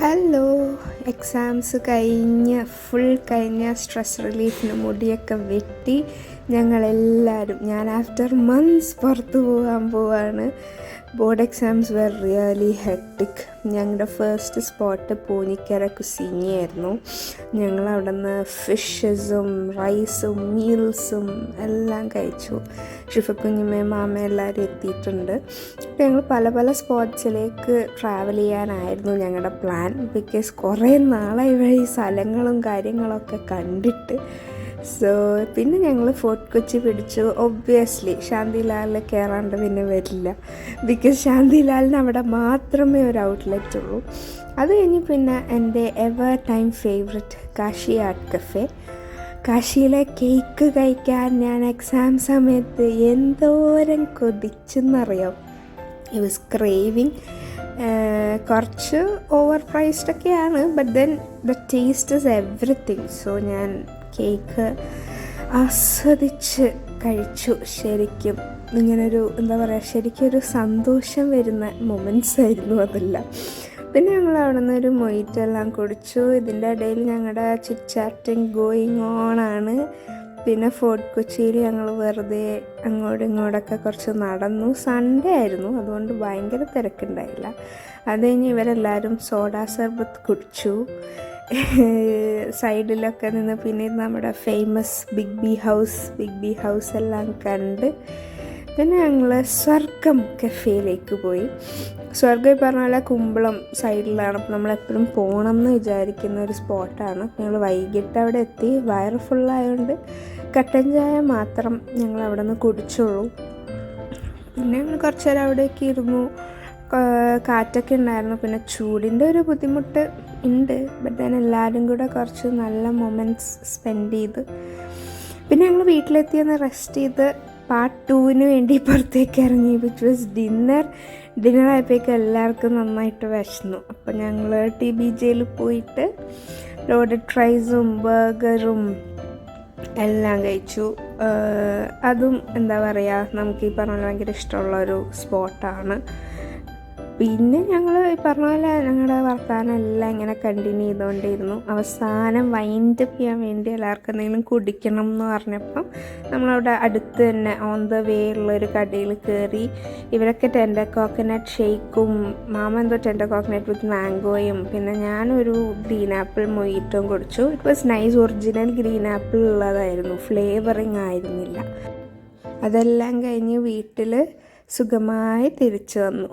Hello. Exams കഴിഞ്ഞ stress റിലീഫിന് മുടിയൊക്കെ വെട്ടി ഞങ്ങളെല്ലാവരും ഞാൻ ആഫ്റ്റർ മന്ത്സ് പുറത്ത് പോവാണ്. Board exams were really hectic. ഞങ്ങളുടെ ഫസ്റ്റ് സ്പോട്ട് പൂഞ്ഞിക്കര കുസിനിയായിരുന്നു. ഞങ്ങൾ അവിടെ നിന്ന് ഫിഷസും റൈസും മീൽസും എല്ലാം കഴിച്ചു. ഷിഫക്കുഞ്ഞുമ്മയും മാമ എല്ലാവരും എത്തിയിട്ടുണ്ട്. ഞങ്ങൾ പല സ്പോട്ട്സിലേക്ക് ട്രാവൽ ചെയ്യാനായിരുന്നു ഞങ്ങളുടെ പ്ലാൻ. ബിക്കോസ് കുറേ നാളായി വഴി സ്ഥലങ്ങളും കാര്യങ്ങളൊക്കെ കണ്ടിട്ട്. പിന്നെ ഞങ്ങൾ ഫോർട്ട് കൊച്ചി പിടിച്ചു. ഒബ്വിയസ്ലി ശാന്തിലാലിൽ കയറാണ്ട് പിന്നെ വരില്ല. ബിക്കോസ് ശാന്തിലാലിന് അവിടെ മാത്രമേ ഒരു ഔട്ട്ലെറ്റ് ഉള്ളൂ. അത് കഴിഞ്ഞ് പിന്നെ എൻ്റെ ever time favourite Kashi art cafe. കാശിയിലെ കേക്ക് കഴിക്കാൻ ഞാൻ എക്സാം സമയത്ത് എന്തോരം കൊതിച്ചെന്നറിയാം. It was craving. കുറച്ച് ഓവർ പ്രൈസ്ഡൊക്കെയാണ്, but then the taste is everything. So ഞാൻ കേക്ക് ആസ്വദിച്ച് കഴിച്ചു. ശരിക്കും ഇങ്ങനൊരു ശരിക്കൊരു സന്തോഷം വരുന്ന മൊമെൻറ്റ്സ് ആയിരുന്നു അതെല്ലാം. പിന്നെ ഞങ്ങൾ അവിടെ നിന്ന് ഒരു മൊയ്റ്റെല്ലാം കുടിച്ചു. ഇതിൻ്റെ ഇടയിൽ ഞങ്ങളുടെ ചിറ്റ് ഗോയിങ് ഓണാണ്. പിന്നെ ഫോർട്ട് കൊച്ചിയിൽ ഞങ്ങൾ വെറുതെ അങ്ങോട്ടും ഇങ്ങോട്ടൊക്കെ കുറച്ച് നടന്നു. സൺഡേ ആയിരുന്നു, അതുകൊണ്ട് ഭയങ്കര തിരക്കുണ്ടായില്ല. അത് കഴിഞ്ഞ് ഇവരെല്ലാവരും സോഡ സർബത്ത് കുടിച്ചു. സൈഡിലൊക്കെ നിന്ന് പിന്നെ നമ്മുടെ ഫേമസ് ബിഗ് ബി ഹൗസ് എല്ലാം കണ്ട് പിന്നെ ഞങ്ങൾ സ്വർഗം കഫേയിലേക്ക് പോയി. സ്വർഗം പറഞ്ഞ പോലെ കുമ്പളം സൈഡിലാണ്. അപ്പോൾ നമ്മളെപ്പോഴും പോകണം എന്ന് വിചാരിക്കുന്ന ഒരു സ്പോട്ടാണ്. ഞങ്ങൾ വൈകിട്ട് അവിടെ എത്തി. വയറ് ഫുള്ളായതുകൊണ്ട് കട്ടൻ ചായ മാത്രം ഞങ്ങൾ അവിടെ നിന്ന് കുടിച്ചുള്ളൂ. പിന്നെ ഞങ്ങൾ കുറച്ച് നേരം അവിടേക്ക് ഇരുന്നു. കാറ്റൊക്കെ ഉണ്ടായിരുന്നു. പിന്നെ ചൂടിൻ്റെ ഒരു ബുദ്ധിമുട്ട് ഉണ്ട്, ബട്ട് ഞാൻ എല്ലാവരും കൂടെ കുറച്ച് നല്ല മൊമെൻറ്റ്സ് സ്പെൻഡ് ചെയ്ത് പിന്നെ ഞങ്ങൾ വീട്ടിലെത്തിയൊന്ന് റെസ്റ്റ് ചെയ്ത് പാർട്ട് 2 വേണ്ടി പുറത്തേക്ക് ഇറങ്ങി. വിച്ച് വാസ് ഡിന്നറായപ്പോഴേക്ക് എല്ലാവർക്കും നന്നായിട്ട് വിശന്നു. അപ്പോൾ ഞങ്ങൾ TBJയിൽ പോയിട്ട് ലോഡഡ് ഫ്രൈസും ബർഗറും എല്ലാം കഴിച്ചു. അതും നമുക്ക് ഈ പറഞ്ഞ ഭയങ്കര ഇഷ്ടമുള്ളൊരു സ്പോട്ടാണ്. പിന്നെ ഞങ്ങൾ ഈ പറഞ്ഞ പോലെ ഞങ്ങളുടെ വർത്തമാനം എല്ലാം ഇങ്ങനെ കണ്ടിന്യൂ ചെയ്തുകൊണ്ടിരുന്നു. അവസാനം വൈൻഡപ്പ് ചെയ്യാൻ വേണ്ടി എല്ലാവർക്കും എന്തെങ്കിലും കുടിക്കണം എന്ന് പറഞ്ഞപ്പം നമ്മളവിടെ അടുത്ത് തന്നെ ഓൺ ദ വേ ഉള്ളൊരു കടയിൽ കയറി. ഇവരൊക്കെ ടെൻഡർ കോക്കനട്ട് ഷേക്കും മാമ എന്തോ ടെൻഡർ കോക്കനട്ട് വിത്ത് മാംഗോയും പിന്നെ ഞാനൊരു ഗ്രീൻ ആപ്പിൾ മൊയ്റ്റും കുടിച്ചു. It was nice. Original green apple ഉള്ളതായിരുന്നു, ഫ്ലേവറിങ് ആയിരുന്നില്ല. അതെല്ലാം കഴിഞ്ഞ് വീട്ടിൽ സുഖമായി തിരിച്ചു വന്നു.